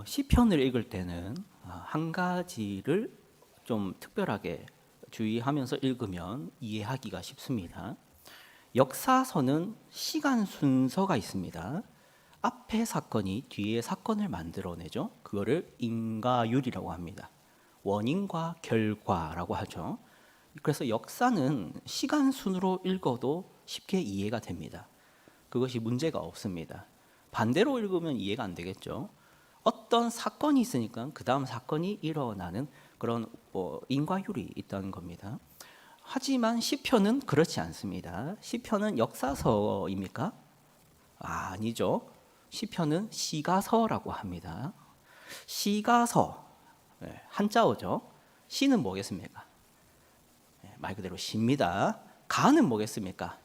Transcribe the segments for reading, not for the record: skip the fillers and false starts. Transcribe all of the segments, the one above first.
시편을 읽을 때는 한 가지를 좀 특별하게 주의하면서 읽으면 이해하기가 쉽습니다. 역사서는 시간 순서가 있습니다. 앞에 사건이 뒤에 사건을 만들어내죠. 그거를 인과율이라고 합니다. 원인과 결과라고 하죠. 그래서 역사는 시간 순으로 읽어도 쉽게 이해가 됩니다. 그것이 문제가 없습니다. 반대로 읽으면 이해가 안 되겠죠. 어떤 사건이 있으니까 그 다음 사건이 일어나는 그런 인과율이 있다는 겁니다. 하지만 시편은 그렇지 않습니다. 시편은 역사서입니까? 아니죠. 시편은 시가서라고 합니다. 시가서, 한자어죠. 시는 뭐겠습니까? 말 그대로 시입니다. 가는 뭐겠습니까?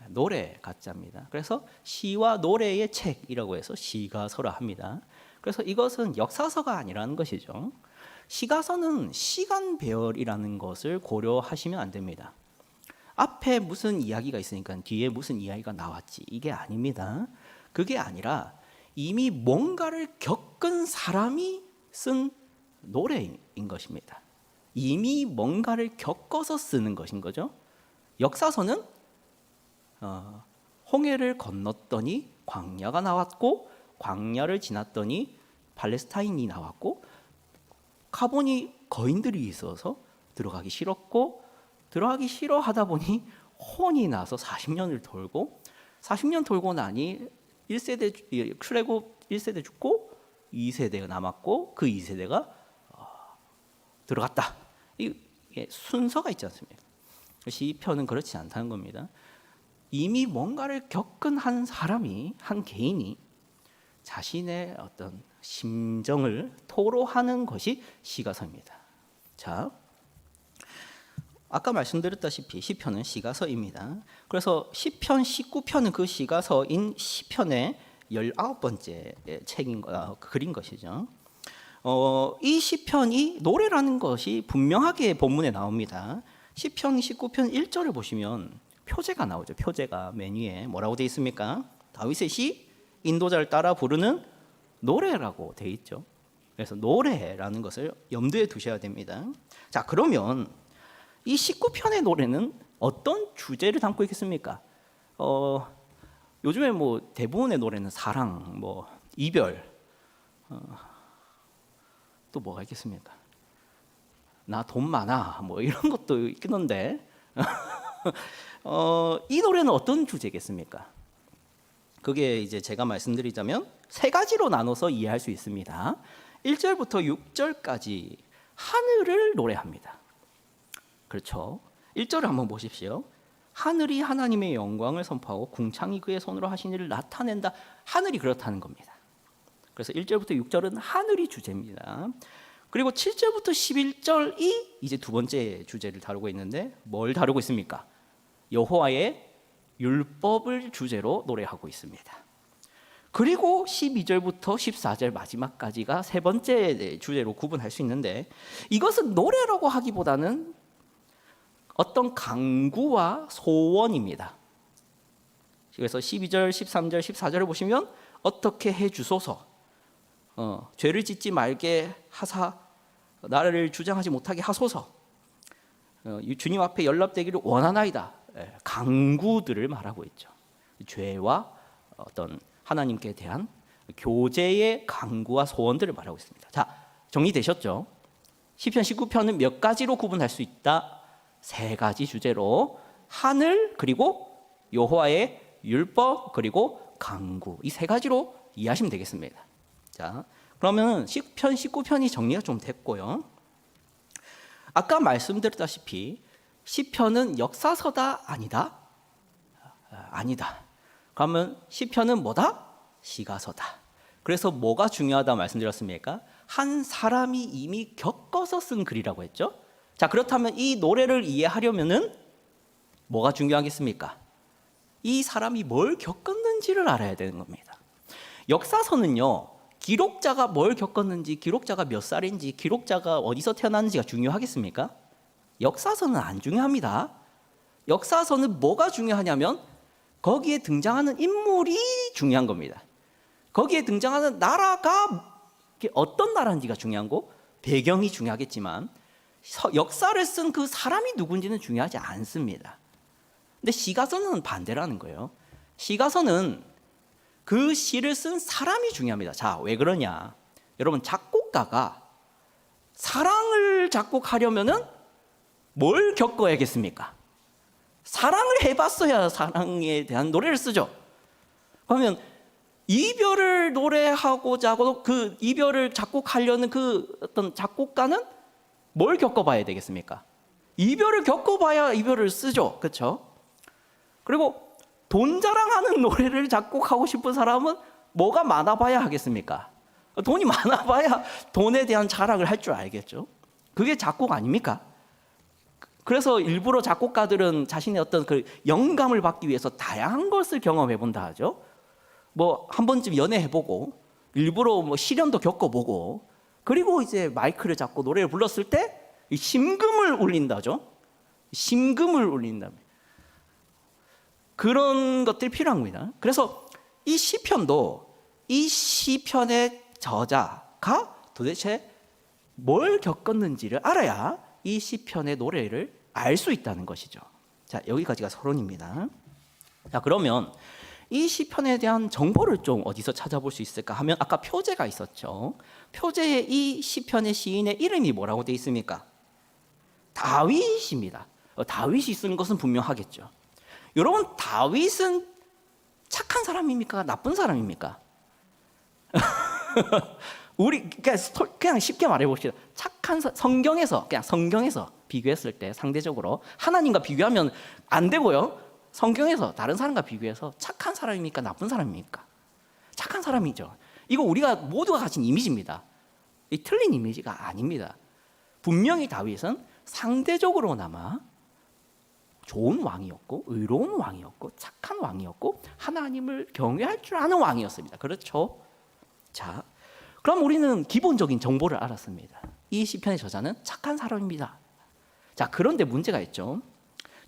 노래 가짜입니다. 그래서 시와 노래의 책이라고 해서 시가서라 합니다. 그래서 이것은 역사서가 아니라는 것이죠. 시가서는 시간배열이라는 것을 고려하시면 안 됩니다. 앞에 무슨 이야기가 있으니까 뒤에 무슨 이야기가 나왔지, 이게 아닙니다. 그게 아니라 이미 뭔가를 겪은 사람이 쓴 노래인 것입니다. 이미 뭔가를 겪어서 쓰는 것인 거죠. 역사서는 홍해를 건넜더니 광야가 나왔고, 광야를 지났더니 팔레스타인이 나왔고, 가보니 거인들이 있어서 들어가기 싫었고, 들어가기 싫어하다 보니 혼이 나서 40년을 돌고, 40년 돌고 나니 1세대 출애굽 1세대 죽고 2세대가 남았고, 그 2세대가 들어갔다. 이게 순서가 있지 않습니까? 시편은 그렇지 않다는 겁니다. 이미 뭔가를 겪은 한 사람이, 한 개인이 자신의 어떤 심정을 토로하는 것이 시가서입니다. 자, 아까 말씀드렸다시피 시편은 시가서입니다. 그래서 시편 19편은 그 시가서인 시편의 19번째 책인 글인 것이죠. 이 시편이 노래라는 것이 분명하게 본문에 나옵니다. 시편 19편 1절을 보시면 표제가 나오죠. 표제가 맨 위에 뭐라고 되어 있습니까? 다윗의 시, 인도자를 따라 부르는 노래라고 되어 있죠. 그래서 노래라는 것을 염두에 두셔야 됩니다. 자, 그러면 이 19편의 노래는 어떤 주제를 담고 있겠습니까? 요즘에 뭐 대부분의 노래는 사랑, 뭐 이별, 또 뭐가 있겠습니까? 나 돈 많아, 뭐 이런 것도 있긴 한데 이 노래는 어떤 주제겠습니까? 그게 이제 제가 말씀드리자면 세 가지로 나눠서 이해할 수 있습니다. 1절부터 6절까지 하늘을 노래합니다. 그렇죠? 1절을 한번 보십시오. 하늘이 하나님의 영광을 선포하고 궁창이 그의 손으로 하신 일을 나타낸다. 하늘이 그렇다는 겁니다. 그래서 1절부터 6절은 하늘이 주제입니다. 그리고 7절부터 11절이 이제 두 번째 주제를 다루고 있는데 뭘 다루고 있습니까? 여호와의 율법을 주제로 노래하고 있습니다. 그리고 12절부터 14절 마지막까지가 세 번째 주제로 구분할 수 있는데, 이것은 노래라고 하기보다는 어떤 강구와 소원입니다. 그래서 12절, 13절, 14절을 보시면 어떻게 해주소서, 죄를 짓지 말게 하사 나를 주장하지 못하게 하소서, 주님 앞에 연락되기를 원하나이다. 강구들을 말하고 있죠. 죄와 어떤 하나님께 대한 교제의 강구와 소원들을 말하고 있습니다. 자, 정리되셨죠? 시편 19편은 몇 가지로 구분할 수 있다? 세 가지 주제로 하늘, 그리고 여호와의 율법, 그리고 강구, 이 세 가지로 이해하시면 되겠습니다. 자, 그러면 시편 19편이 정리가 좀 됐고요. 아까 말씀드렸다시피 시편은 역사서다? 아니다? 아니다. 그러면 시편은 뭐다? 시가서다. 그래서 뭐가 중요하다 말씀드렸습니까? 한 사람이 이미 겪어서 쓴 글이라고 했죠. 자, 그렇다면 이 노래를 이해하려면은 뭐가 중요하겠습니까? 이 사람이 뭘 겪었는지를 알아야 되는 겁니다. 역사서는요, 기록자가 뭘 겪었는지, 기록자가 몇 살인지, 기록자가 어디서 태어났는지가 중요하겠습니까? 역사서는 안 중요합니다. 역사서는 뭐가 중요하냐면 거기에 등장하는 인물이 중요한 겁니다. 거기에 등장하는 나라가 그게 어떤 나라인지가 중요한 거, 배경이 중요하겠지만 역사를 쓴 그 사람이 누군지는 중요하지 않습니다. 근데 시가서는 반대라는 거예요. 시가서는 그 시를 쓴 사람이 중요합니다. 자, 왜 그러냐? 여러분, 작곡가가 사랑을 작곡하려면은 뭘 겪어야겠습니까? 사랑을 해봤어야 사랑에 대한 노래를 쓰죠. 그러면 이별을 노래하고자 하고 그 이별을 작곡하려는 그 어떤 작곡가는 뭘 겪어봐야 되겠습니까? 이별을 겪어봐야 이별을 쓰죠. 그렇죠? 그리고 돈 자랑하는 노래를 작곡하고 싶은 사람은 뭐가 많아봐야 하겠습니까? 돈이 많아봐야 돈에 대한 자랑을 할 줄 알겠죠. 그게 작곡 아닙니까? 그래서 일부러 작곡가들은 자신의 어떤 그 영감을 받기 위해서 다양한 것을 경험해 본다 하죠. 뭐 한 번쯤 연애해보고 일부러 뭐 시련도 겪어보고 그리고 이제 마이크를 잡고 노래를 불렀을 때 심금을 울린다죠. 심금을 울린다. 그런 것들이 필요한 겁니다. 그래서 이 시편도 이 시편의 저자가 도대체 뭘 겪었는지를 알아야 이 시편의 노래를 알 수 있다는 것이죠. 자, 여기까지가 서론입니다. 자, 그러면 이 시편에 대한 정보를 좀 어디서 찾아볼 수 있을까 하면 아까 표제가 있었죠. 표제에 이 시편의 시인의 이름이 뭐라고 되어 있습니까? 다윗입니다. 다윗이 쓴 것은 분명하겠죠. 여러분, 다윗은 착한 사람입니까? 나쁜 사람입니까? 우리 그냥 쉽게 말해 봅시다. 착한 성경에서 그냥 성경에서 비교했을 때 상대적으로 하나님과 비교하면 안 되고요. 성경에서 다른 사람과 비교해서 착한 사람입니까? 나쁜 사람입니까? 착한 사람이죠. 이거 우리가 모두가 가진 이미지입니다. 이 틀린 이미지가 아닙니다. 분명히 다윗은 상대적으로나마 좋은 왕이었고 의로운 왕이었고 착한 왕이었고 하나님을 경외할 줄 아는 왕이었습니다. 그렇죠? 자, 그럼 우리는 기본적인 정보를 알았습니다. 이 시편의 저자는 착한 사람입니다. 자, 그런데 문제가 있죠.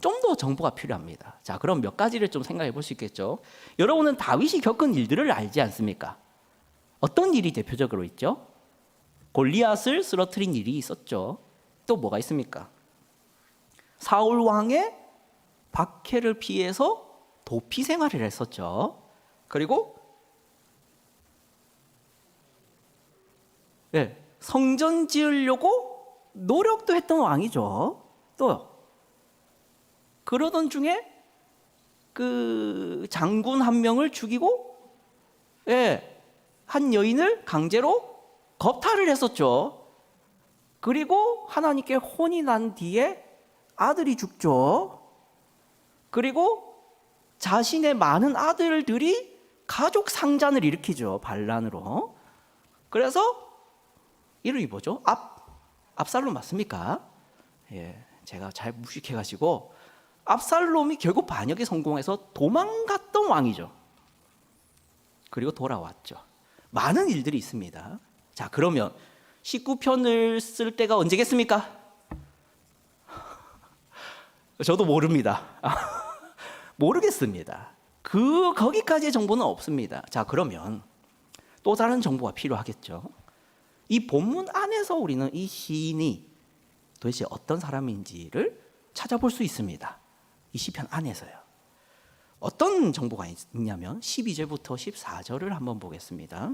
좀 더 정보가 필요합니다. 자, 그럼 몇 가지를 좀 생각해 볼 수 있겠죠. 여러분은 다윗이 겪은 일들을 알지 않습니까? 어떤 일이 대표적으로 있죠? 골리앗을 쓰러뜨린 일이 있었죠. 또 뭐가 있습니까? 사울 왕의 박해를 피해서 도피 생활을 했었죠. 그리고 성전 지으려고 노력도 했던 왕이죠. 또요. 그러던 중에 그 장군 한 명을 죽이고 한 여인을 강제로 겁탈을 했었죠. 그리고 하나님께 혼이 난 뒤에 아들이 죽죠. 그리고 자신의 많은 아들들이 가족 상잔을 일으키죠. 반란으로. 그래서 이름이 뭐죠? 압살롬 맞습니까? 제가 잘 무식해가지고 압살롬이 결국 반역에 성공해서 도망갔던 왕이죠. 그리고 돌아왔죠. 많은 일들이 있습니다. 자, 그러면 19편을 쓸 때가 언제겠습니까? 저도 모릅니다. 모르겠습니다. 거기까지의 정보는 없습니다. 자, 그러면 또 다른 정보가 필요하겠죠. 이 본문 안에서 우리는 이 시인이 도대체 어떤 사람인지를 찾아볼 수 있습니다. 이 시편 안에서요. 어떤 정보가 있냐면 12절부터 14절을 한번 보겠습니다.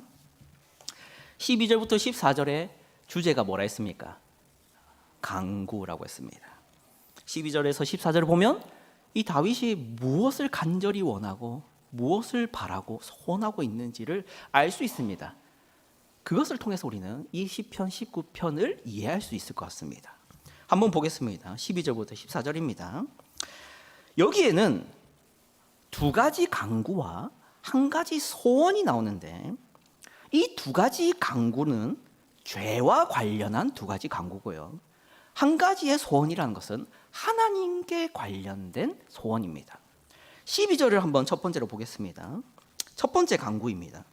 12절부터 14절에 주제가 뭐라 했습니까? 강구라고 했습니다. 12절에서 14절을 보면 이 다윗이 무엇을 간절히 원하고 무엇을 바라고 소원하고 있는지를 알 수 있습니다. 그것을 통해서 우리는 이 시편 19편을 이해할 수 있을 것 같습니다. 한번 보겠습니다. 12절부터 14절입니다. 여기에는 두 가지 강구와 한 가지 소원이 나오는데 이 두 가지 강구는 죄와 관련한 두 가지 강구고요. 한 가지의 소원이라는 것은 하나님께 관련된 소원입니다. 12절을 한번 첫 번째로 보겠습니다. 첫 번째 강구입니다.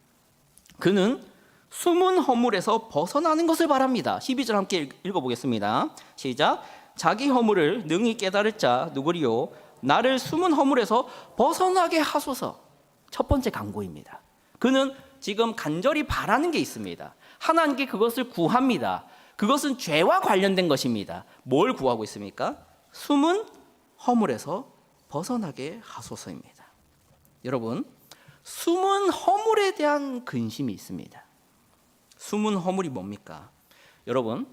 그는 숨은 허물에서 벗어나는 것을 바랍니다. 12절 함께 읽어보겠습니다. 시작. 자기 허물을 능히 깨달을 자 누구리요? 나를 숨은 허물에서 벗어나게 하소서. 첫 번째 강구입니다. 그는 지금 간절히 바라는 게 있습니다. 하나님께 그것을 구합니다. 그것은 죄와 관련된 것입니다. 뭘 구하고 있습니까? 숨은 허물에서 벗어나게 하소서입니다. 여러분, 숨은 허물에 대한 근심이 있습니다. 숨은 허물이 뭡니까? 여러분,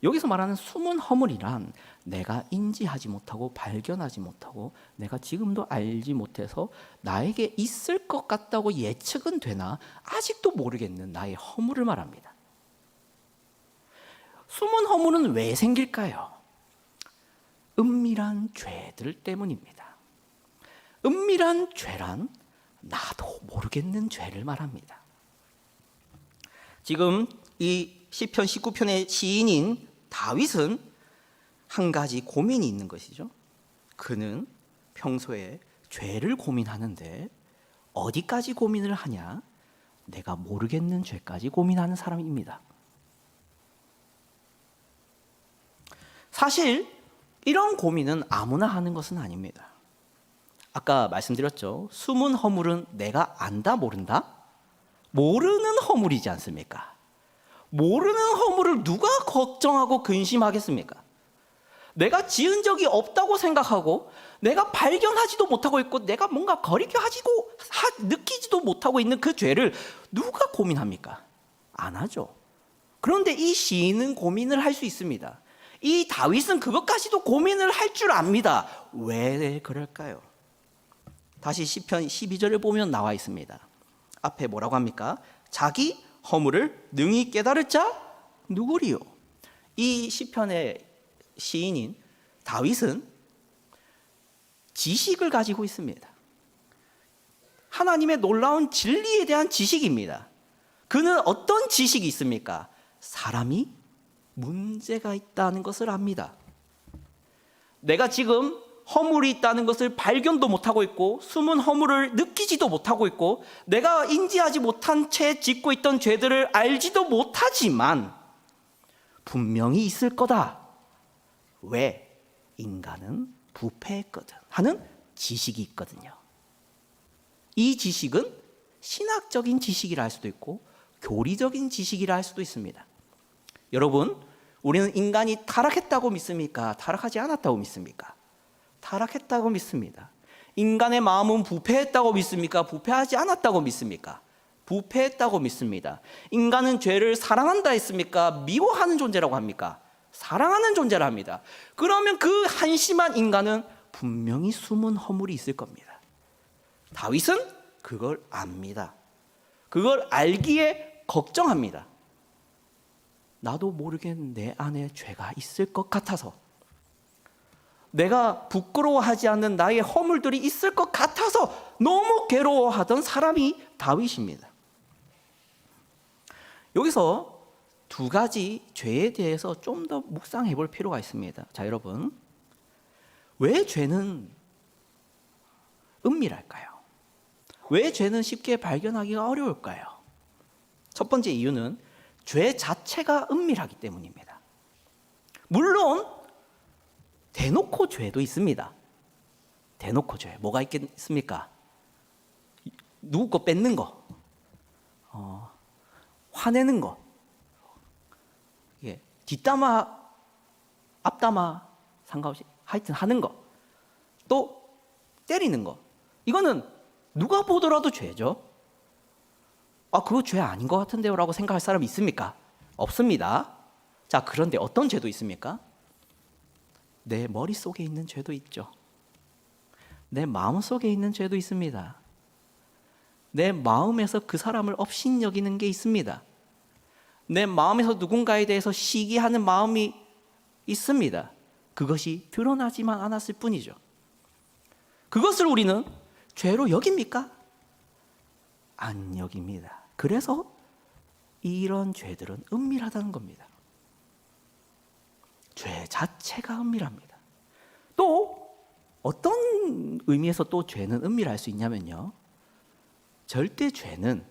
여기서 말하는 숨은 허물이란 내가 인지하지 못하고 발견하지 못하고 내가 지금도 알지 못해서 나에게 있을 것 같다고 예측은 되나 아직도 모르겠는 나의 허물을 말합니다. 숨은 허물은 왜 생길까요? 은밀한 죄들 때문입니다. 은밀한 죄란 나도 모르겠는 죄를 말합니다. 지금 이 시편 19편의 시인인 다윗은 한 가지 고민이 있는 것이죠. 그는 평소에 죄를 고민하는데 어디까지 고민을 하냐? 내가 모르겠는 죄까지 고민하는 사람입니다. 사실 이런 고민은 아무나 하는 것은 아닙니다. 아까 말씀드렸죠. 숨은 허물은 내가 안다 모른다? 모르는 허물이지 않습니까? 모르는 허물을 누가 걱정하고 근심하겠습니까? 내가 지은 적이 없다고 생각하고 내가 발견하지도 못하고 있고 내가 뭔가 거리껴하지고 느끼지도 못하고 있는 그 죄를 누가 고민합니까? 안 하죠. 그런데 이 시인은 고민을 할 수 있습니다. 이 다윗은 그것까지도 고민을 할 줄 압니다. 왜 그럴까요? 다시 시편 12절을 보면 나와 있습니다. 앞에 뭐라고 합니까? 자기 허물을 능히 깨달을 자 누구리요? 이 시편의 시인인 다윗은 지식을 가지고 있습니다. 하나님의 놀라운 진리에 대한 지식입니다. 그는 어떤 지식이 있습니까? 사람이 문제가 있다는 것을 압니다. 내가 지금 허물이 있다는 것을 발견도 못하고 있고 숨은 허물을 느끼지도 못하고 있고 내가 인지하지 못한 채 짓고 있던 죄들을 알지도 못하지만 분명히 있을 거다. 왜? 인간은 부패했거든 하는 지식이 있거든요. 이 지식은 신학적인 지식이라 할 수도 있고 교리적인 지식이라 할 수도 있습니다. 여러분, 우리는 인간이 타락했다고 믿습니까? 타락하지 않았다고 믿습니까? 타락했다고 믿습니다. 인간의 마음은 부패했다고 믿습니까? 부패하지 않았다고 믿습니까? 부패했다고 믿습니다. 인간은 죄를 사랑한다 했습니까? 미워하는 존재라고 합니까? 사랑하는 존재라 합니다. 그러면 그 한심한 인간은 분명히 숨은 허물이 있을 겁니다. 다윗은 그걸 압니다. 그걸 알기에 걱정합니다. 나도 모르게 내 안에 죄가 있을 것 같아서, 내가 부끄러워하지 않는 나의 허물들이 있을 것 같아서 너무 괴로워하던 사람이 다윗입니다. 여기서 두 가지 죄에 대해서 좀 더 묵상해 볼 필요가 있습니다. 자, 여러분, 왜 죄는 은밀할까요? 왜 죄는 쉽게 발견하기가 어려울까요? 첫 번째 이유는 죄 자체가 은밀하기 때문입니다. 물론 대놓고 죄도 있습니다. 대놓고 죄 뭐가 있겠습니까? 누구 거 뺏는 거, 화내는 거, 뒷담화 앞담화 상관없이 하여튼 하는 거, 또 때리는 거, 이거는 누가 보더라도 죄죠. 그거 죄 아닌 것 같은데요 라고 생각할 사람이 있습니까? 없습니다. 자, 그런데 어떤 죄도 있습니까? 내 머릿속에 있는 죄도 있죠. 내 마음속에 있는 죄도 있습니다. 내 마음에서 그 사람을 업신여기는 게 있습니다. 내 마음에서 누군가에 대해서 시기하는 마음이 있습니다. 그것이 드러나지만 않았을 뿐이죠. 그것을 우리는 죄로 여깁니까? 안 여깁니다. 그래서 이런 죄들은 은밀하다는 겁니다. 죄 자체가 은밀합니다. 또 어떤 의미에서 또 죄는 은밀할 수 있냐면요, 절대 죄는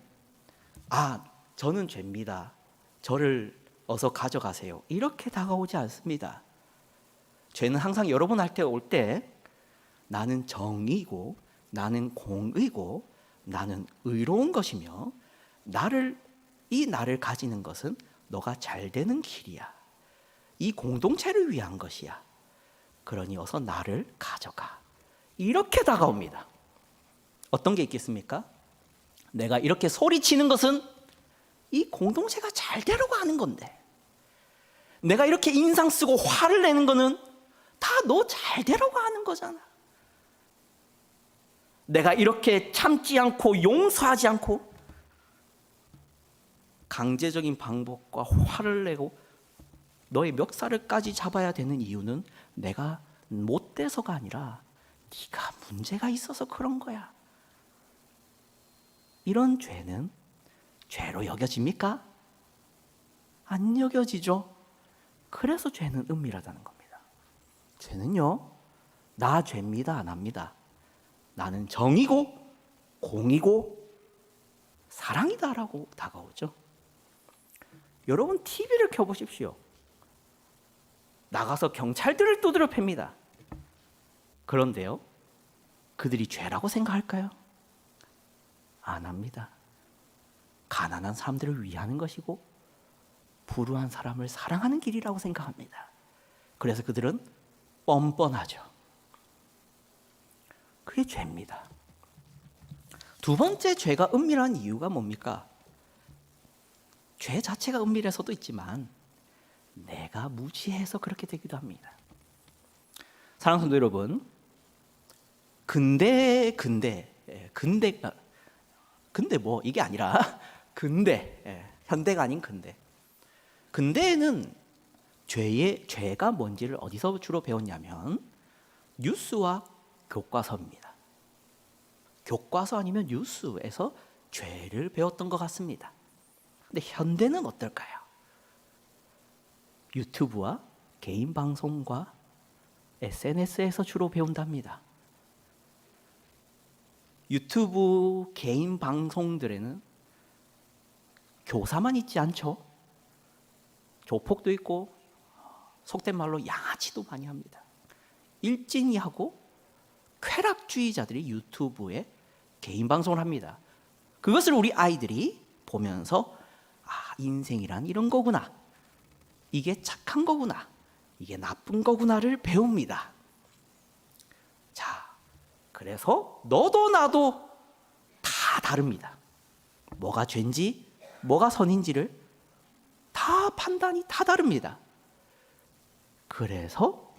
저는 죄입니다, 저를 어서 가져가세요, 이렇게 다가오지 않습니다. 죄는 항상 여러분한테 올 때 나는 정의고 나는 공의고 나는 의로운 것이며 이 나를 가지는 것은 너가 잘 되는 길이야. 이 공동체를 위한 것이야. 그러니 어서 나를 가져가. 이렇게 다가옵니다. 어떤 게 있겠습니까? 내가 이렇게 소리치는 것은 이 공동체가 잘 되려고 하는 건데, 내가 이렇게 인상 쓰고 화를 내는 거는 다 너 잘 되려고 하는 거잖아. 내가 이렇게 참지 않고 용서하지 않고 강제적인 방법과 화를 내고 너의 멱살을까지 잡아야 되는 이유는 내가 못돼서가 아니라 네가 문제가 있어서 그런 거야. 이런 죄는 죄로 여겨집니까? 안 여겨지죠. 그래서 죄는 은밀하다는 겁니다. 죄는요, 나 죄입니다, 안 합니다. 나는 정이고 공이고 사랑이다라고 다가오죠. 여러분 TV를 켜보십시오. 나가서 경찰들을 두드려 팹니다. 그런데요, 그들이 죄라고 생각할까요? 안 합니다. 가난한 사람들을 위하는 것이고 불우한 사람을 사랑하는 길이라고 생각합니다. 그래서 그들은 뻔뻔하죠. 그게 죄입니다. 두 번째 죄가 은밀한 이유가 뭡니까? 죄 자체가 은밀해서도 있지만 내가 무지해서 그렇게 되기도 합니다. 사랑하는 성도 여러분, 근데 뭐 이게 아니라 현대가 아닌 근대에는 죄가 뭔지를 어디서 주로 배웠냐면 뉴스와 교과서입니다. 교과서 아니면 뉴스에서 죄를 배웠던 것 같습니다. 근데 현대는 어떨까요? 유튜브와 개인 방송과 SNS에서 주로 배운답니다. 유튜브 개인 방송들에는 교사만 있지 않죠. 조폭도 있고 속된 말로 양아치도 많이 합니다. 일진이하고 쾌락주의자들이 유튜브에 개인 방송을 합니다. 그것을 우리 아이들이 보면서 인생이란 이런 거구나, 이게 착한 거구나, 이게 나쁜 거구나를 배웁니다. 자, 그래서 너도 나도 다 다릅니다. 뭐가 죄인지 뭐가 선인지를 다 판단이 다 다릅니다. 그래서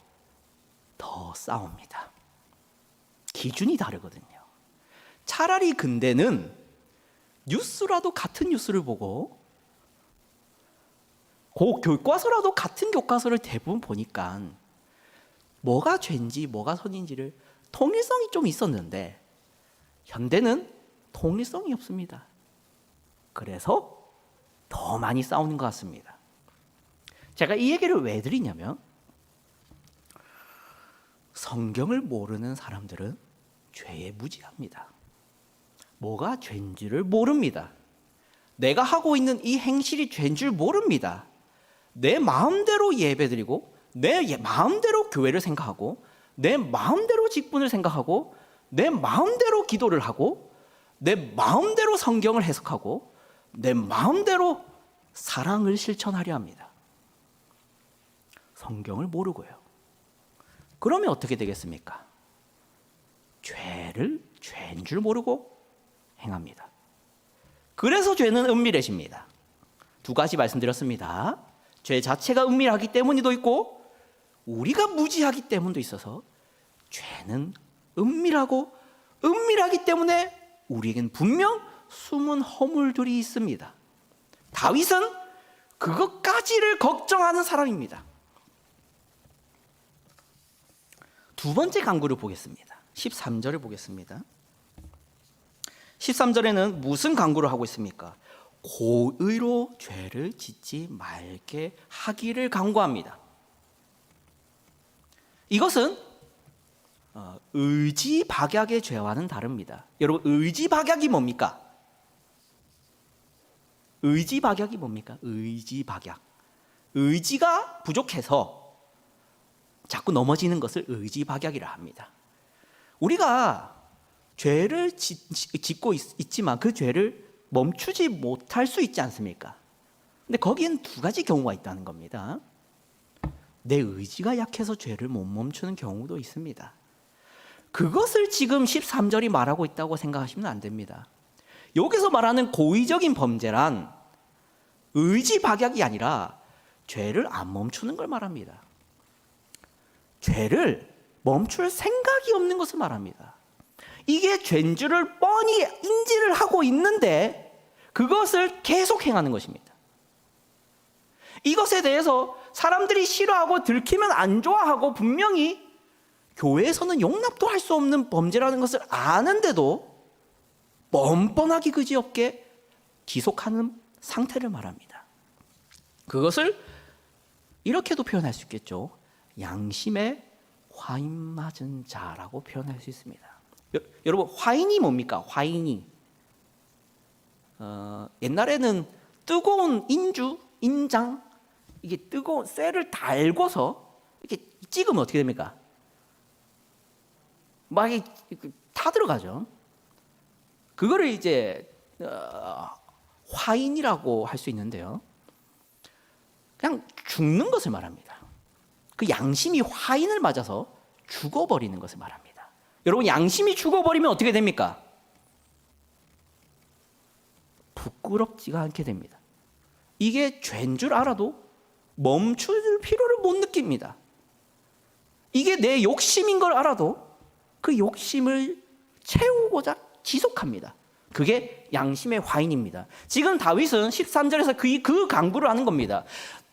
더 싸웁니다. 기준이 다르거든요. 차라리 근대는 뉴스라도 같은 뉴스를 보고 교과서라도 같은 교과서를 대부분 보니까 뭐가 죄인지 뭐가 선인지를 통일성이 좀 있었는데 현대는 통일성이 없습니다. 그래서 더 많이 싸우는 것 같습니다. 제가 이 얘기를 왜 드리냐면 성경을 모르는 사람들은 죄에 무지합니다. 뭐가 죄인지를 모릅니다. 내가 하고 있는 이 행실이 죄인 줄 모릅니다. 내 마음대로 예배드리고 내 마음대로 교회를 생각하고 내 마음대로 직분을 생각하고 내 마음대로 기도를 하고 내 마음대로 성경을 해석하고 내 마음대로 사랑을 실천하려 합니다. 성경을 모르고요. 그러면 어떻게 되겠습니까? 죄를 죄인 줄 모르고 행합니다. 그래서 죄는 은밀해집니다. 두 가지 말씀드렸습니다. 죄 자체가 은밀하기 때문이도 있고 우리가 무지하기 때문도 있어서 죄는 은밀하기 때문에 우리에겐 분명 숨은 허물들이 있습니다. 다윗은 그것까지를 걱정하는 사람입니다. 두 번째 강구를 보겠습니다. 13절을 보겠습니다. 13절에는 무슨 강구를 하고 있습니까? 고의로 죄를 짓지 말게 하기를 강구합니다. 이것은 의지박약의 죄와는 다릅니다. 여러분, 의지박약이 뭡니까? 의지박약. 의지가 부족해서 자꾸 넘어지는 것을 의지박약이라 합니다. 우리가 죄를 짓고 있지만 그 죄를 멈추지 못할 수 있지 않습니까? 근데 거기엔 두 가지 경우가 있다는 겁니다. 내 의지가 약해서 죄를 못 멈추는 경우도 있습니다. 그것을 지금 13절이 말하고 있다고 생각하시면 안 됩니다. 여기서 말하는 고의적인 범죄란 의지 박약이 아니라 죄를 안 멈추는 걸 말합니다. 죄를 멈출 생각이 없는 것을 말합니다. 이게 죄인 줄을 뻔히 인지를 하고 있는데 그것을 계속 행하는 것입니다. 이것에 대해서 사람들이 싫어하고 들키면 안 좋아하고 분명히 교회에서는 용납도 할 수 없는 범죄라는 것을 아는데도 뻔뻔하기 그지없게 지속하는 상태를 말합니다. 그것을 이렇게도 표현할 수 있겠죠. 양심에 화인 맞은 자라고 표현할 수 있습니다. 여러분, 화인이 뭡니까? 화인이 옛날에는 뜨거운 인주, 인장, 이게 뜨거운 쇠를 달궈서 이렇게 찍으면 어떻게 됩니까? 막 타들어가죠. 그거를 이제 화인이라고 할 수 있는데요. 그냥 죽는 것을 말합니다. 그 양심이 화인을 맞아서 죽어버리는 것을 말합니다. 여러분, 양심이 죽어버리면 어떻게 됩니까? 부끄럽지가 않게 됩니다. 이게 죄인 줄 알아도 멈출 필요를 못 느낍니다. 이게 내 욕심인 걸 알아도 그 욕심을 채우고자 지속합니다. 그게 양심의 화인입니다. 지금 다윗은 13절에서 그 강구를 하는 겁니다.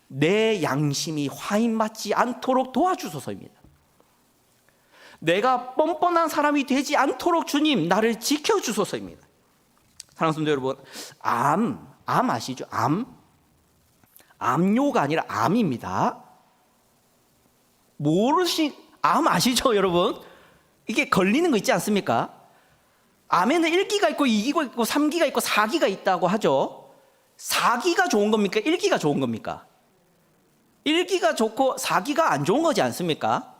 내 양심이 화인 맞지 않도록 도와주소서입니다. 내가 뻔뻔한 사람이 되지 않도록 주님 나를 지켜주소서입니다. 사랑하는 성도 여러분, 암 아시죠? 암요가 아니라 암입니다. 암 아시죠, 여러분? 이게 걸리는 거 있지 않습니까? 암에는 1기가 있고 2기가 있고 3기가 있고 4기가 있다고 하죠. 4기가 좋은 겁니까? 1기가 좋은 겁니까? 1기가 좋고 4기가 안 좋은 거지 않습니까?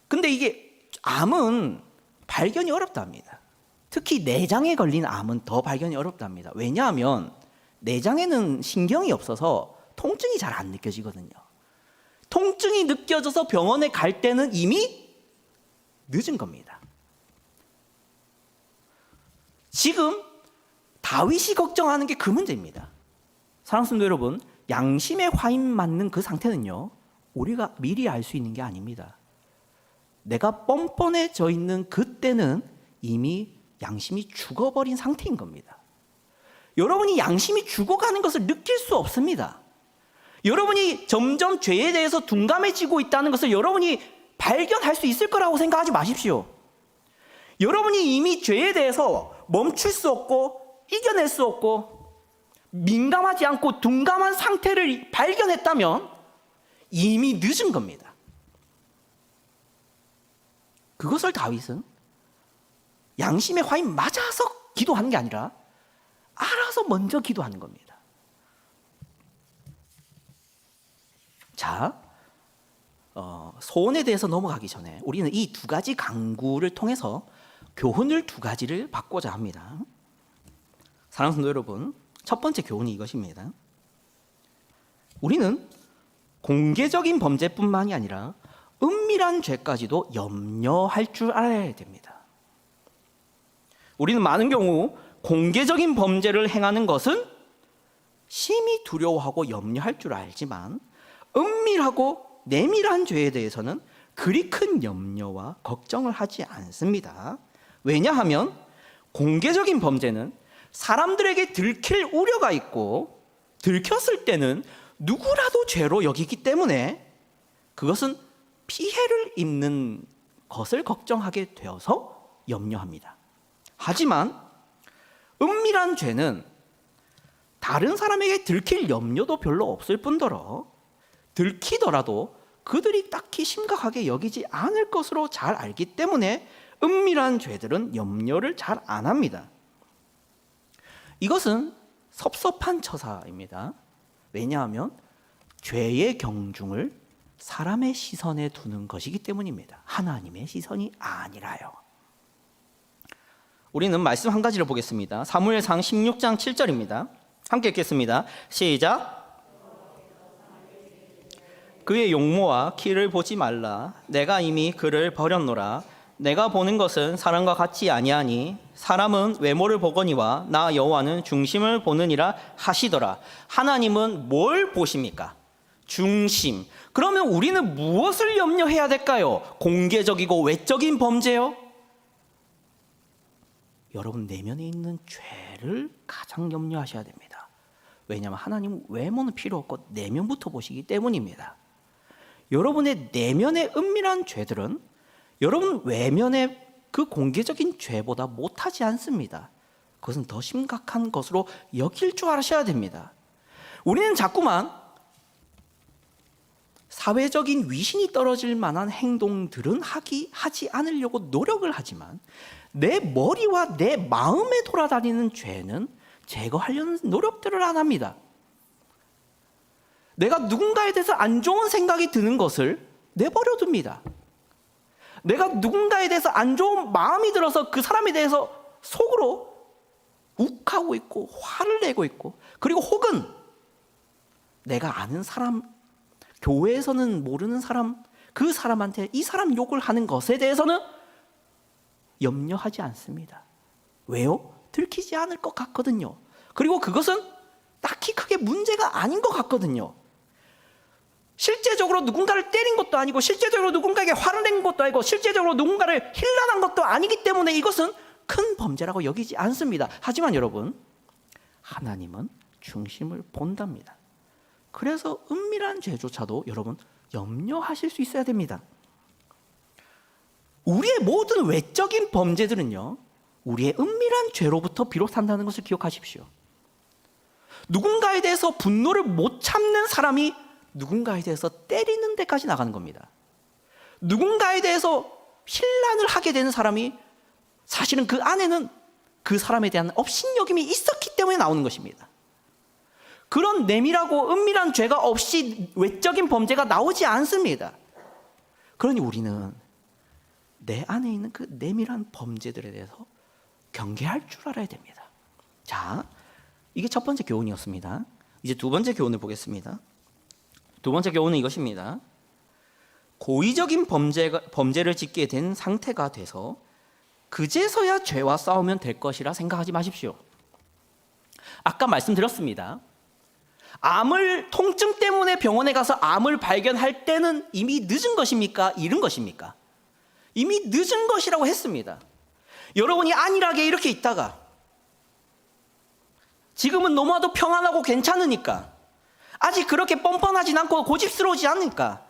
근데 이게 암은 발견이 어렵답니다. 특히 내장에 걸린 암은 더 발견이 어렵답니다. 왜냐하면 내장에는 신경이 없어서 통증이 잘 안 느껴지거든요. 통증이 느껴져서 병원에 갈 때는 이미 늦은 겁니다. 지금 다윗이 걱정하는 게 그 문제입니다. 사랑하는 성도 여러분, 양심의 화인 맞는 그 상태는요, 우리가 미리 알 수 있는 게 아닙니다. 내가 뻔뻔해져 있는 그때는 이미 양심이 죽어버린 상태인 겁니다. 여러분이 양심이 죽어가는 것을 느낄 수 없습니다. 여러분이 점점 죄에 대해서 둔감해지고 있다는 것을 여러분이 발견할 수 있을 거라고 생각하지 마십시오. 여러분이 이미 죄에 대해서 멈출 수 없고 이겨낼 수 없고 민감하지 않고 둔감한 상태를 발견했다면 이미 늦은 겁니다. 그것을 다윗은 양심의 화인 맞아서 기도하는 게 아니라 알아서 먼저 기도하는 겁니다. 자, 소원에 대해서 넘어가기 전에 우리는 이 두 가지 강구를 통해서 교훈을 두 가지를 받고자 합니다. 사랑하는 성도 여러분, 첫 번째 교훈이 이것입니다. 우리는 공개적인 범죄뿐만이 아니라 은밀한 죄까지도 염려할 줄 알아야 됩니다. 우리는 많은 경우 공개적인 범죄를 행하는 것은 심히 두려워하고 염려할 줄 알지만 은밀하고 내밀한 죄에 대해서는 그리 큰 염려와 걱정을 하지 않습니다. 왜냐하면 공개적인 범죄는 사람들에게 들킬 우려가 있고 들켰을 때는 누구라도 죄로 여기기 때문에 그것은 피해를 입는 것을 걱정하게 되어서 염려합니다. 하지만 은밀한 죄는 다른 사람에게 들킬 염려도 별로 없을 뿐더러 들키더라도 그들이 딱히 심각하게 여기지 않을 것으로 잘 알기 때문에 은밀한 죄들은 염려를 잘 안 합니다. 이것은 섭섭한 처사입니다. 왜냐하면 죄의 경중을 사람의 시선에 두는 것이기 때문입니다. 하나님의 시선이 아니라요. 우리는 말씀 한 가지를 보겠습니다. 사무엘상 16장 7절입니다. 함께 읽겠습니다. 시작. 그의 용모와 키를 보지 말라. 내가 이미 그를 버렸노라. 내가 보는 것은 사람과 같지 아니하니 사람은 외모를 보거니와 나 여호와는 중심을 보느니라 하시더라. 하나님은 뭘 보십니까? 중심. 그러면 우리는 무엇을 염려해야 될까요? 공개적이고 외적인 범죄요? 여러분 내면에 있는 죄를 가장 염려하셔야 됩니다. 왜냐하면 하나님은 외모는 필요 없고 내면부터 보시기 때문입니다. 여러분의 내면의 은밀한 죄들은 여러분 외면의 그 공개적인 죄보다 못하지 않습니다. 그것은 더 심각한 것으로 여길 줄 아셔야 됩니다. 우리는 자꾸만 사회적인 위신이 떨어질 만한 행동들은 하지 않으려고 노력을 하지만 내 머리와 내 마음에 돌아다니는 죄는 제거하려는 노력들을 안 합니다. 내가 누군가에 대해서 안 좋은 생각이 드는 것을 내버려 둡니다. 내가 누군가에 대해서 안 좋은 마음이 들어서 그 사람에 대해서 속으로 욱하고 있고 화를 내고 있고, 그리고 혹은 내가 아는 사람, 교회에서는 모르는 사람, 그 사람한테 이 사람 욕을 하는 것에 대해서는 염려하지 않습니다. 왜요? 들키지 않을 것 같거든요. 그리고 그것은 딱히 크게 문제가 아닌 것 같거든요. 실제적으로 누군가를 때린 것도 아니고, 실제적으로 누군가에게 화를 낸 것도 아니고, 실제적으로 누군가를 힐난한 것도 아니기 때문에 이것은 큰 범죄라고 여기지 않습니다. 하지만 여러분, 하나님은 중심을 본답니다. 그래서 은밀한 죄조차도 여러분 염려하실 수 있어야 됩니다. 우리의 모든 외적인 범죄들은요, 우리의 은밀한 죄로부터 비롯한다는 것을 기억하십시오. 누군가에 대해서 분노를 못 참는 사람이 누군가에 대해서 때리는 데까지 나가는 겁니다. 누군가에 대해서 힐난을 하게 되는 사람이 사실은 그 안에는 그 사람에 대한 업신여김이 있었기 때문에 나오는 것입니다. 그런 내밀하고 은밀한 죄가 없이 외적인 범죄가 나오지 않습니다. 그러니 우리는 내 안에 있는 그 내밀한 범죄들에 대해서 경계할 줄 알아야 됩니다. 자, 이게 첫 번째 교훈이었습니다. 이제 두 번째 교훈을 보겠습니다. 두 번째 교훈은 이것입니다. 고의적인 범죄를 짓게 된 상태가 돼서 그제서야 죄와 싸우면 될 것이라 생각하지 마십시오. 아까 말씀드렸습니다. 통증 때문에 병원에 가서 암을 발견할 때는 이미 늦은 것입니까? 이른 것입니까? 이미 늦은 것이라고 했습니다. 여러분이 안일하게 이렇게 있다가 지금은 너무나도 평안하고 괜찮으니까, 아직 그렇게 뻔뻔하진 않고 고집스러우지 않으니까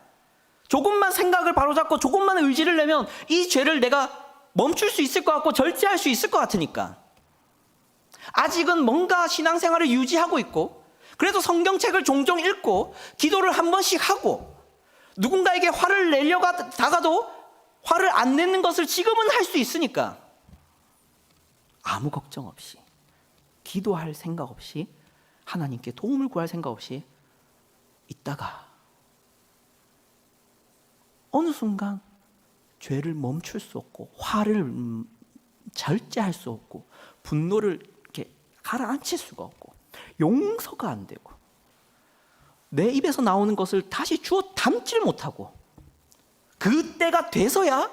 조금만 생각을 바로잡고 조금만 의지를 내면 이 죄를 내가 멈출 수 있을 것 같고 절제할 수 있을 것 같으니까, 아직은 뭔가 신앙생활을 유지하고 있고, 그래도 성경책을 종종 읽고 기도를 한 번씩 하고 누군가에게 화를 내려다가도 화를 안 내는 것을 지금은 할 수 있으니까 아무 걱정 없이, 기도할 생각 없이, 하나님께 도움을 구할 생각 없이 있다가 어느 순간 죄를 멈출 수 없고, 화를 절제할 수 없고, 분노를 이렇게 가라앉힐 수가 없고, 용서가 안 되고, 내 입에서 나오는 것을 다시 주워 담질 못하고, 그때가 돼서야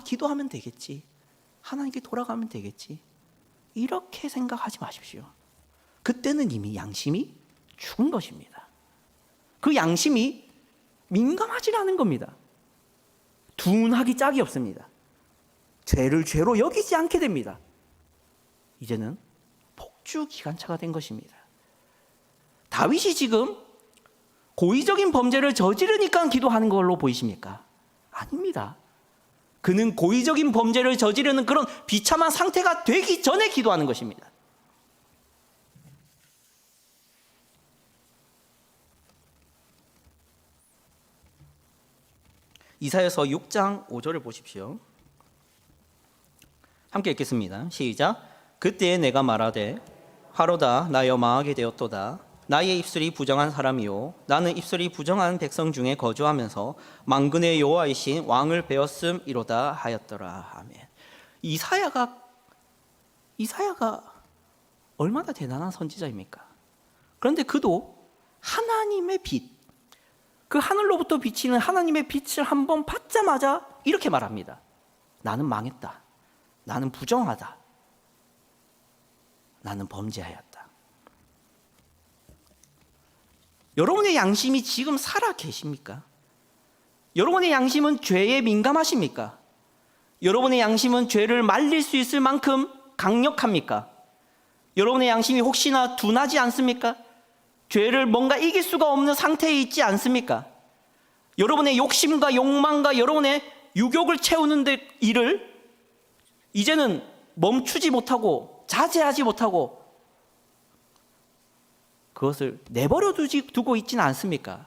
기도하면 되겠지, 하나님께 돌아가면 되겠지, 이렇게 생각하지 마십시오. 그때는 이미 양심이 죽은 것입니다. 그 양심이 민감하지 않은 겁니다. 둔하기 짝이 없습니다. 죄를 죄로 여기지 않게 됩니다. 이제는 폭주기관차가 된 것입니다. 다윗이 지금 고의적인 범죄를 저지르니까 기도하는 걸로 보이십니까? 아닙니다. 그는 고의적인 범죄를 저지르는 그런 비참한 상태가 되기 전에 기도하는 것입니다. 이사야서 6장 5절을 보십시오. 함께 읽겠습니다. 시작. 그때에 내가 말하되 화로다 나여 망하게 되었도다. 나의 입술이 부정한 사람이요 나는 입술이 부정한 백성 중에 거주하면서 만군의 여호와이신 왕을 배웠음이로다 하였더라. 아멘. 이사야가 이사야가 얼마나 대단한 선지자입니까? 그런데 그도 하나님의 빛, 그 하늘로부터 비치는 하나님의 빛을 한번 받자마자 이렇게 말합니다. 나는 망했다. 나는 부정하다. 나는 범죄하였다. 여러분의 양심이 지금 살아 계십니까? 여러분의 양심은 죄에 민감하십니까? 여러분의 양심은 죄를 말릴 수 있을 만큼 강력합니까? 여러분의 양심이 혹시나 둔하지 않습니까? 죄를 뭔가 이길 수가 없는 상태에 있지 않습니까? 여러분의 욕심과 욕망과 여러분의 유욕을 채우는 데 일을 이제는 멈추지 못하고 자제하지 못하고 그것을 내버려 두고 있지는 않습니까?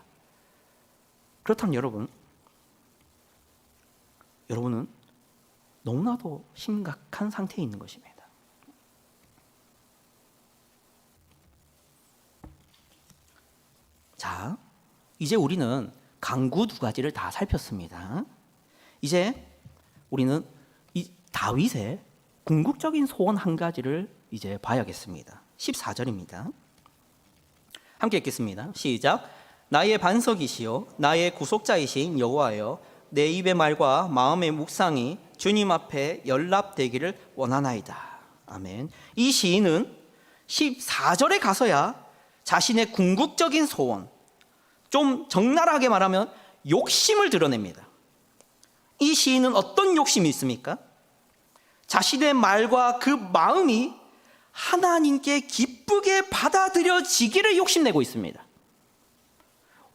그렇다면 여러분은 너무나도 심각한 상태에 있는 것입니다. 자, 이제 우리는 강구 두 가지를 다 살폈습니다. 이제 우리는 이 다윗의 궁극적인 소원 한 가지를 이제 봐야겠습니다. 14절입니다. 함께 읽겠습니다. 시작. 나의 반석이시요 나의 구속자이신 여호와여, 내 입의 말과 마음의 묵상이 주님 앞에 연락되기를 원하나이다. 아멘. 이 시인은 14절에 가서야 자신의 궁극적인 소원, 좀 적나라하게 말하면 욕심을 드러냅니다. 이 시인은 어떤 욕심이 있습니까? 자신의 말과 그 마음이 하나님께 기쁘게 받아들여지기를 욕심내고 있습니다.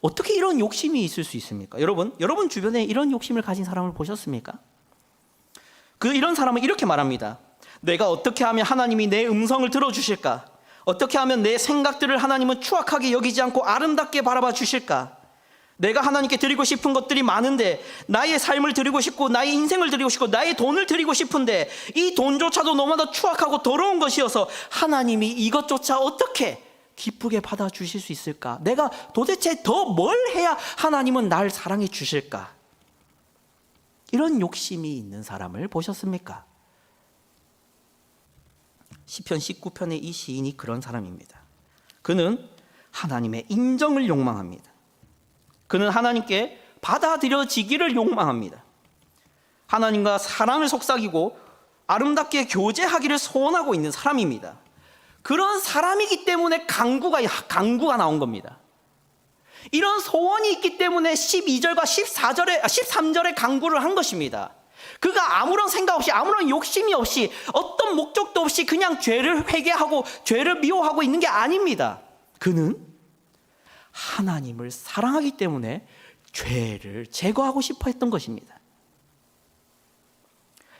어떻게 이런 욕심이 있을 수 있습니까? 여러분 주변에 이런 욕심을 가진 사람을 보셨습니까? 이런 사람은 이렇게 말합니다. 내가 어떻게 하면 하나님이 내 음성을 들어주실까? 어떻게 하면 내 생각들을 하나님은 추악하게 여기지 않고 아름답게 바라봐 주실까? 내가 하나님께 드리고 싶은 것들이 많은데, 나의 삶을 드리고 싶고 나의 인생을 드리고 싶고 나의 돈을 드리고 싶은데 이 돈조차도 너무나 추악하고 더러운 것이어서 하나님이 이것조차 어떻게 기쁘게 받아주실 수 있을까? 내가 도대체 더 뭘 해야 하나님은 날 사랑해 주실까? 이런 욕심이 있는 사람을 보셨습니까? 시편 19편의 이 시인이 그런 사람입니다. 그는 하나님의 인정을 욕망합니다. 그는 하나님께 받아들여지기를 욕망합니다. 하나님과 사랑을 속삭이고 아름답게 교제하기를 소원하고 있는 사람입니다. 그런 사람이기 때문에 강구가 나온 겁니다. 이런 소원이 있기 때문에 12절과 13절에 강구를 한 것입니다. 그가 아무런 생각 없이, 아무런 욕심이 없이, 어떤 목적도 없이 그냥 죄를 회개하고 죄를 미워하고 있는 게 아닙니다. 그는 하나님을 사랑하기 때문에 죄를 제거하고 싶어 했던 것입니다.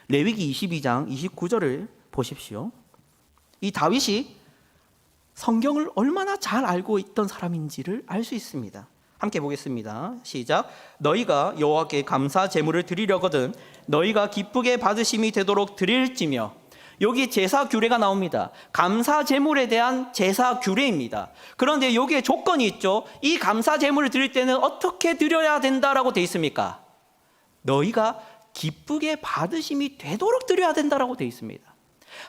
레위기 22장 29절을 보십시오. 이 다윗이 성경을 얼마나 잘 알고 있던 사람인지를 알 수 있습니다. 함께 보겠습니다. 시작. 너희가 여호와께 감사 제물을 드리려거든 너희가 기쁘게 받으심이 되도록 드릴지며. 여기 제사 규례가 나옵니다. 감사 제물에 대한 제사 규례입니다. 그런데 여기에 조건이 있죠. 이 감사 제물을 드릴 때는 어떻게 드려야 된다라고 되어 있습니까? 너희가 기쁘게 받으심이 되도록 드려야 된다라고 되어 있습니다.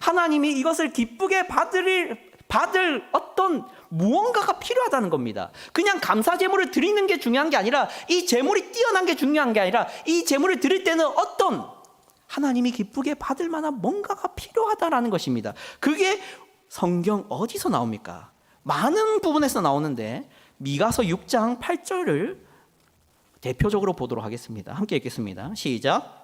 하나님이 이것을 기쁘게 받을 어떤 무언가가 필요하다는 겁니다. 그냥 감사 제물을 드리는 게 중요한 게 아니라, 이 제물이 뛰어난 게 중요한 게 아니라, 이 제물을 드릴 때는 어떤 하나님이 기쁘게 받을 만한 뭔가가 필요하다라는 것입니다. 그게 성경 어디서 나옵니까? 많은 부분에서 나오는데 미가서 6장 8절을 대표적으로 보도록 하겠습니다. 함께 읽겠습니다. 시작.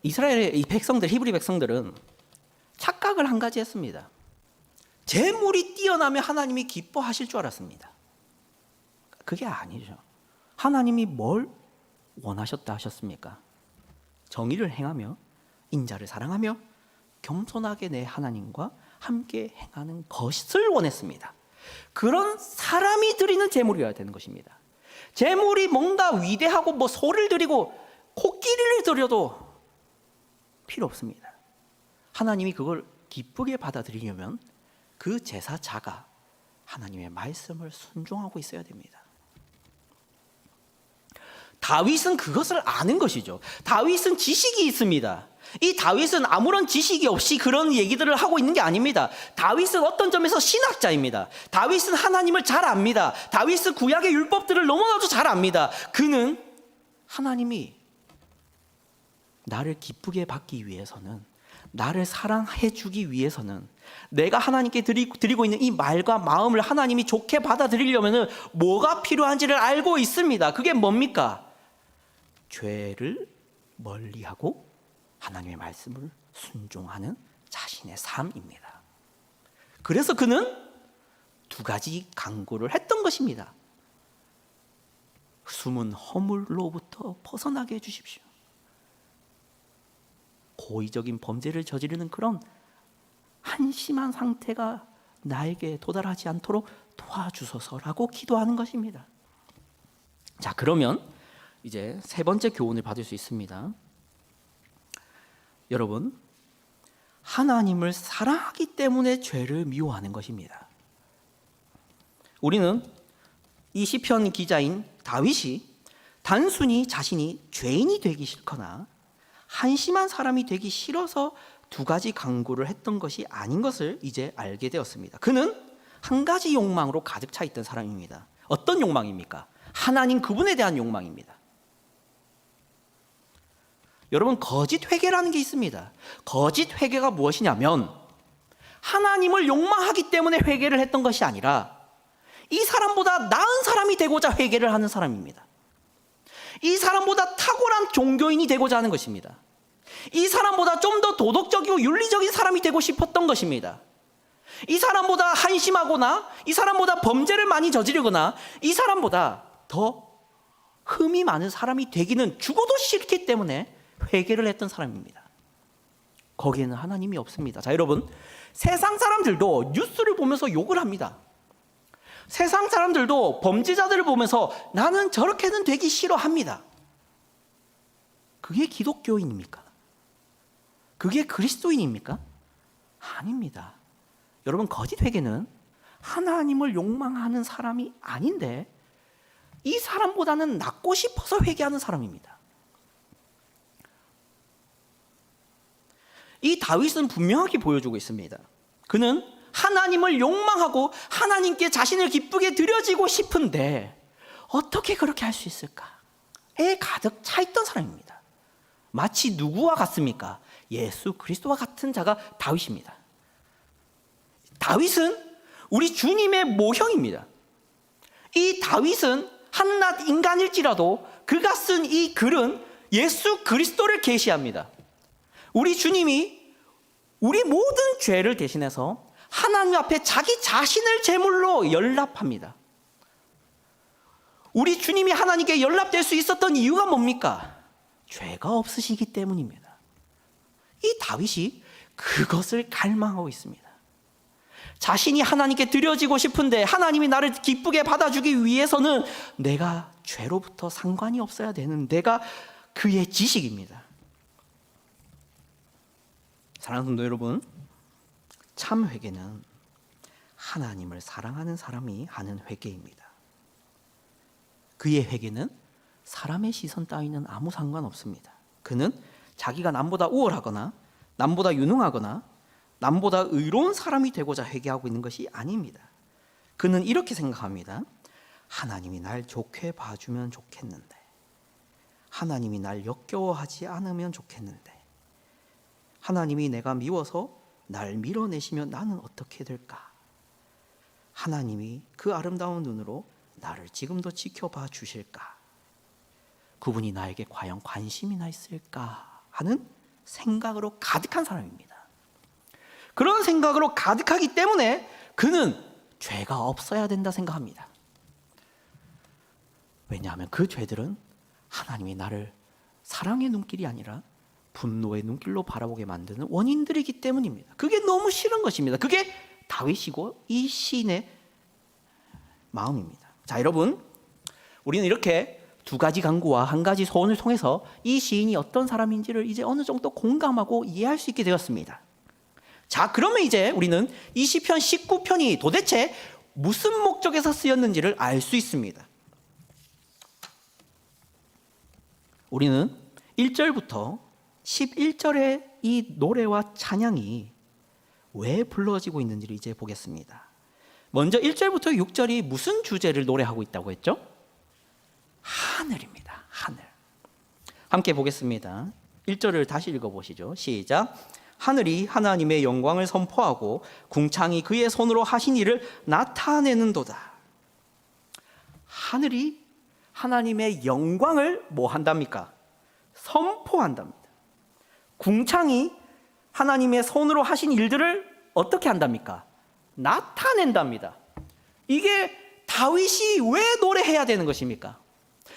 이스라엘의 이 백성들, 히브리 백성들은 착각을 한 가지 했습니다. 재물이 뛰어나면 하나님이 기뻐하실 줄 알았습니다. 그게 아니죠. 하나님이 뭘 원하셨다 하셨습니까? 정의를 행하며 인자를 사랑하며 겸손하게 내 하나님과 함께 행하는 것을 원했습니다. 그런 사람이 드리는 재물이어야 되는 것입니다. 재물이 뭔가 위대하고 소를 드리고 코끼리를 드려도 필요 없습니다. 하나님이 그걸 기쁘게 받아들이려면 그 제사자가 하나님의 말씀을 순종하고 있어야 됩니다. 다윗은 그것을 아는 것이죠. 다윗은 지식이 있습니다. 이 다윗은 아무런 지식이 없이 그런 얘기들을 하고 있는 게 아닙니다. 다윗은 어떤 점에서 신학자입니다. 다윗은 하나님을 잘 압니다. 다윗은 구약의 율법들을 너무나도 잘 압니다. 그는 하나님이 나를 기쁘게 받기 위해서는, 나를 사랑해 주기 위해서는, 내가 하나님께 드리고 있는 이 말과 마음을 하나님이 좋게 받아들이려면 뭐가 필요한지를 알고 있습니다. 그게 뭡니까? 죄를 멀리하고 하나님의 말씀을 순종하는 자신의 삶입니다. 그래서 그는 두 가지 간구를 했던 것입니다. 숨은 허물로부터 벗어나게 해주십시오. 고의적인 범죄를 저지르는 그런 한심한 상태가 나에게 도달하지 않도록 도와주소서라고 기도하는 것입니다. 자, 그러면 이제 세 번째 교훈을 받을 수 있습니다. 여러분, 하나님을 사랑하기 때문에 죄를 미워하는 것입니다. 우리는 이 시편 기자인 다윗이 단순히 자신이 죄인이 되기 싫거나 한심한 사람이 되기 싫어서 두 가지 간구를 했던 것이 아닌 것을 이제 알게 되었습니다. 그는 한 가지 욕망으로 가득 차 있던 사람입니다. 어떤 욕망입니까? 하나님 그분에 대한 욕망입니다. 여러분, 거짓 회개라는 게 있습니다. 거짓 회개가 무엇이냐면 하나님을 욕망하기 때문에 회개를 했던 것이 아니라 이 사람보다 나은 사람이 되고자 회개를 하는 사람입니다. 이 사람보다 탁월한 종교인이 되고자 하는 것입니다. 이 사람보다 좀 더 도덕적이고 윤리적인 사람이 되고 싶었던 것입니다. 이 사람보다 한심하거나 이 사람보다 범죄를 많이 저지르거나 이 사람보다 더 흠이 많은 사람이 되기는 죽어도 싫기 때문에 회개를 했던 사람입니다. 거기에는 하나님이 없습니다. 자, 여러분, 세상 사람들도 뉴스를 보면서 욕을 합니다. 세상 사람들도 범죄자들을 보면서 나는 저렇게는 되기 싫어합니다. 그게 기독교인입니까? 그게 그리스도인입니까? 아닙니다. 여러분, 거짓 회개는 하나님을 욕망하는 사람이 아닌데 이 사람보다는 낫고 싶어서 회개하는 사람입니다. 이 다윗은 분명하게 보여주고 있습니다. 그는 하나님을 욕망하고 하나님께 자신을 기쁘게 드려지고 싶은데 어떻게 그렇게 할 수 있을까에 가득 차 있던 사람입니다. 마치 누구와 같습니까? 예수 그리스도와 같은 자가 다윗입니다. 다윗은 우리 주님의 모형입니다. 이 다윗은 한낱 인간일지라도 그가 쓴 이 글은 예수 그리스도를 계시합니다. 우리 주님이 우리 모든 죄를 대신해서 하나님 앞에 자기 자신을 제물로 연락합니다. 우리 주님이 하나님께 연락될 수 있었던 이유가 뭡니까? 죄가 없으시기 때문입니다. 이 다윗이 그것을 갈망하고 있습니다. 자신이 하나님께 드려지고 싶은데 하나님이 나를 기쁘게 받아주기 위해서는 내가 죄로부터 상관이 없어야 되는 데가 그의 지식입니다. 사랑하는 성도 여러분, 참 회개는 하나님을 사랑하는 사람이 하는 회개입니다. 그의 회개는 사람의 시선 따위는 아무 상관없습니다. 그는 자기가 남보다 우월하거나 남보다 유능하거나 남보다 의로운 사람이 되고자 회개하고 있는 것이 아닙니다. 그는 이렇게 생각합니다. 하나님이 날 좋게 봐주면 좋겠는데, 하나님이 날 역겨워하지 않으면 좋겠는데, 하나님이 내가 미워서 날 밀어내시면 나는 어떻게 될까? 하나님이 그 아름다운 눈으로 나를 지금도 지켜봐 주실까? 그분이 나에게 과연 관심이나 있을까? 하는 생각으로 가득한 사람입니다. 그런 생각으로 가득하기 때문에 그는 죄가 없어야 된다 생각합니다. 왜냐하면 그 죄들은 하나님이 나를 사랑의 눈길이 아니라 분노의 눈길로 바라보게 만드는 원인들이기 때문입니다. 그게 너무 싫은 것입니다. 그게 다윗이고 이 시인의 마음입니다. 자, 여러분, 우리는 이렇게 두 가지 간구와 한 가지 소원을 통해서 이 시인이 어떤 사람인지를 이제 어느 정도 공감하고 이해할 수 있게 되었습니다. 자, 그러면 이제 우리는 이 시편 19편이 도대체 무슨 목적에서 쓰였는지를 알 수 있습니다. 우리는 1절부터 11절의 이 노래와 찬양이 왜 불러지고 있는지를 이제 보겠습니다. 먼저 1절부터 6절이 무슨 주제를 노래하고 있다고 했죠? 하늘입니다. 하늘. 함께 보겠습니다. 1절을 다시 읽어보시죠. 시작. 하늘이 하나님의 영광을 선포하고 궁창이 그의 손으로 하신 일을 나타내는도다. 하늘이 하나님의 영광을 뭐 한답니까? 선포한답니다. 궁창이 하나님의 손으로 하신 일들을 어떻게 한답니까? 나타낸답니다. 이게 다윗이 왜 노래해야 되는 것입니까?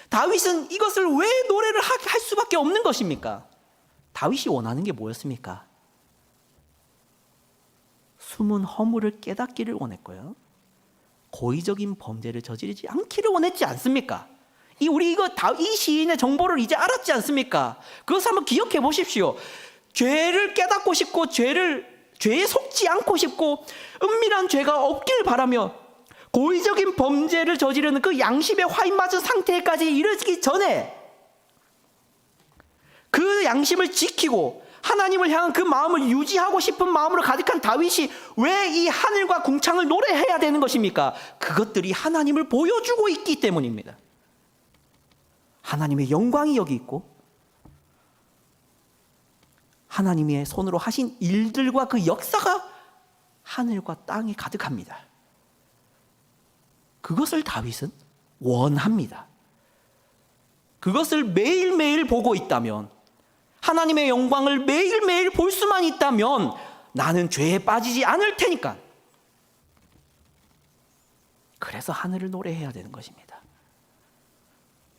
다윗은 이것을 왜 노래를 할 수밖에 없는 것입니까? 다윗이 원하는 게 뭐였습니까? 숨은 허물을 깨닫기를 원했고요, 고의적인 범죄를 저지르지 않기를 원했지 않습니까? 우리 이 시인의 정보를 이제 알았지 않습니까? 그것을 한번 기억해 보십시오. 죄를 깨닫고 싶고 죄에 속지 않고 싶고 은밀한 죄가 없길 바라며 고의적인 범죄를 저지르는 그 양심의 화인 맞은 상태까지 이르기 전에 그 양심을 지키고 하나님을 향한 그 마음을 유지하고 싶은 마음으로 가득한 다윗이 왜 이 하늘과 궁창을 노래해야 되는 것입니까? 그것들이 하나님을 보여주고 있기 때문입니다. 하나님의 영광이 여기 있고 하나님의 손으로 하신 일들과 그 역사가 하늘과 땅에 가득합니다. 그것을 다윗은 원합니다. 그것을 매일매일 보고 있다면, 하나님의 영광을 매일매일 볼 수만 있다면 나는 죄에 빠지지 않을 테니까. 그래서 하늘을 노래해야 되는 것입니다.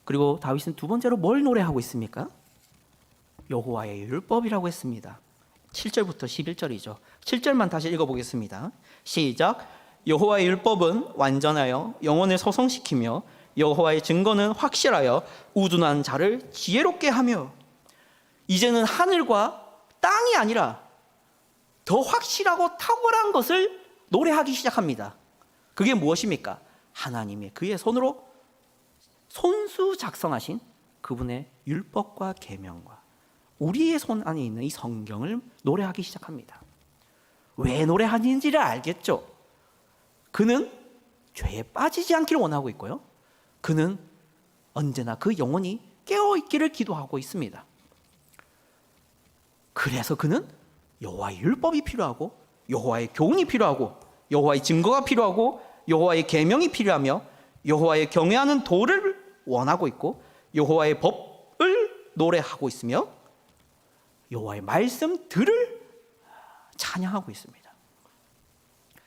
그리고 다윗은 두 번째로 뭘 노래하고 있습니까? 여호와의 율법이라고 했습니다. 7절부터 11절이죠. 7절만 다시 읽어보겠습니다. 시작. 여호와의 율법은 완전하여 영혼을 소성시키며 여호와의 증거는 확실하여 우둔한 자를 지혜롭게 하며. 이제는 하늘과 땅이 아니라 더 확실하고 탁월한 것을 노래하기 시작합니다. 그게 무엇입니까? 하나님의 그의 손으로 손수 작성하신 그분의 율법과 계명과 우리의 손 안에 있는 이 성경을 노래하기 시작합니다. 왜 노래하는지를 알겠죠? 그는 죄에 빠지지 않기를 원하고 있고요, 그는 언제나 그 영혼이 깨어있기를 기도하고 있습니다. 그래서 그는 여호와의 율법이 필요하고 여호와의 교훈이 필요하고 여호와의 증거가 필요하고 여호와의 계명이 필요하며 여호와의 경외하는 도를 원하고 있고 여호와의 법을 노래하고 있으며 여호와의 말씀들을 찬양하고 있습니다.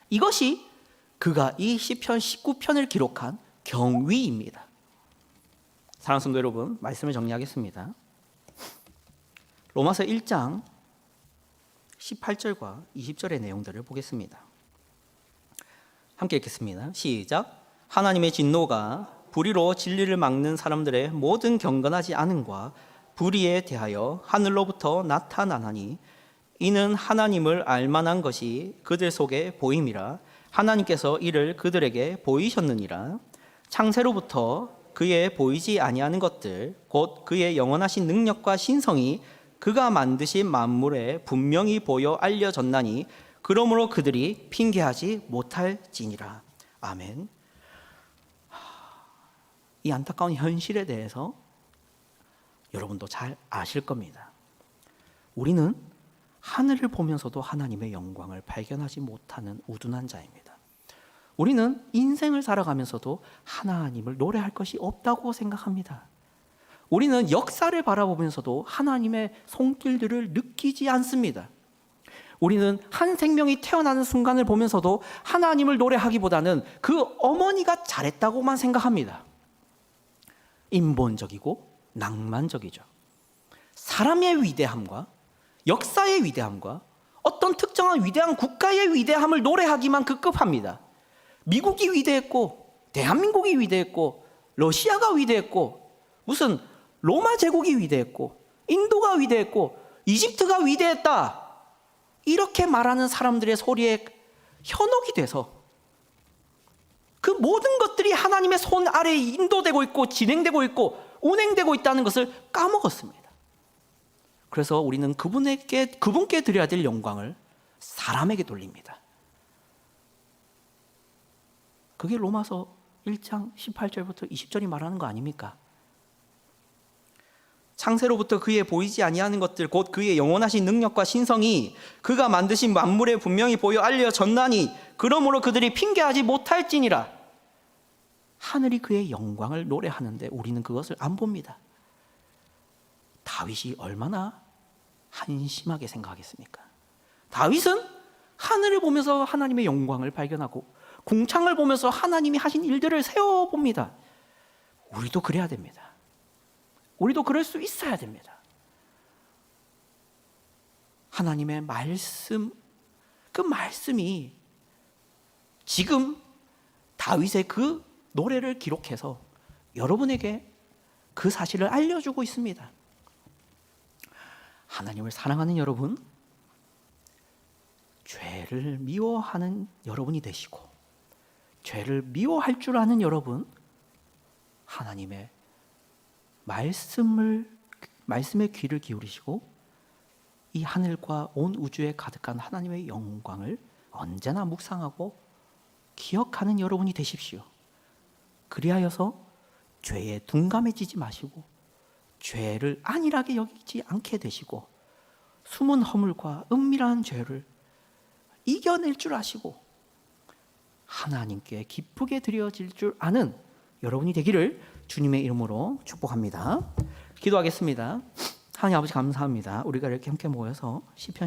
이것이 그가 이 시편 19편을 기록한 경위입니다. 사랑하는 성도 여러분, 말씀을 정리하겠습니다. 로마서 1장 18절과 20절의 내용들을 보겠습니다. 함께 읽겠습니다. 시작. 하나님의 진노가 불의로 진리를 막는 사람들의 모든 경건하지 않음과 불의에 대하여 하늘로부터 나타나나니 이는 하나님을 알만한 것이 그들 속에 보임이라. 하나님께서 이를 그들에게 보이셨느니라. 창세로부터 그의 보이지 아니하는 것들 곧 그의 영원하신 능력과 신성이 그가 만드신 만물에 분명히 보여 알려졌나니 그러므로 그들이 핑계하지 못할지니라. 아멘. 이 안타까운 현실에 대해서 여러분도 잘 아실 겁니다. 우리는 하늘을 보면서도 하나님의 영광을 발견하지 못하는 우둔한 자입니다. 우리는 인생을 살아가면서도 하나님을 노래할 것이 없다고 생각합니다. 우리는 역사를 바라보면서도 하나님의 손길들을 느끼지 않습니다. 우리는 한 생명이 태어나는 순간을 보면서도 하나님을 노래하기보다는 그 어머니가 잘했다고만 생각합니다. 인본적이고 낭만적이죠. 사람의 위대함과 역사의 위대함과 어떤 특정한 위대한 국가의 위대함을 노래하기만 급급합니다. 미국이 위대했고 대한민국이 위대했고 러시아가 위대했고 무슨 로마 제국이 위대했고 인도가 위대했고 이집트가 위대했다, 이렇게 말하는 사람들의 소리에 현혹이 돼서 그 모든 것들이 하나님의 손 아래에 인도되고 있고 진행되고 있고 운행되고 있다는 것을 까먹었습니다. 그래서 우리는 그분께 드려야 될 영광을 사람에게 돌립니다. 그게 로마서 1장 18절부터 20절이 말하는 거 아닙니까? 창세로부터 그의 보이지 아니하는 것들 곧 그의 영원하신 능력과 신성이 그가 만드신 만물에 분명히 보여 알려졌나니 그러므로 그들이 핑계하지 못할지니라. 하늘이 그의 영광을 노래하는데 우리는 그것을 안 봅니다. 다윗이 얼마나 한심하게 생각하겠습니까? 다윗은 하늘을 보면서 하나님의 영광을 발견하고 궁창을 보면서 하나님이 하신 일들을 세워봅니다. 우리도 그래야 됩니다. 우리도 그럴 수 있어야 됩니다. 하나님의 말씀, 그 말씀이 지금 다윗의 그 노래를 기록해서 여러분에게 그 사실을 알려주고 있습니다. 하나님을 사랑하는 여러분, 죄를 미워하는 여러분이 되시고 죄를 미워할 줄 아는 여러분, 하나님의 말씀에 귀를 기울이시고 이 하늘과 온 우주에 가득한 하나님의 영광을 언제나 묵상하고 기억하는 여러분이 되십시오. 그리하여서 죄에 둔감해지지 마시고 죄를 안일하게 여기지 않게 되시고 숨은 허물과 은밀한 죄를 이겨낼 줄 아시고 하나님께 기쁘게 드려질 줄 아는 여러분이 되기를 주님의 이름으로 축복합니다. 기도하겠습니다. 하나님 아버지 감사합니다. 우리가 이렇게 함께 모여서 시편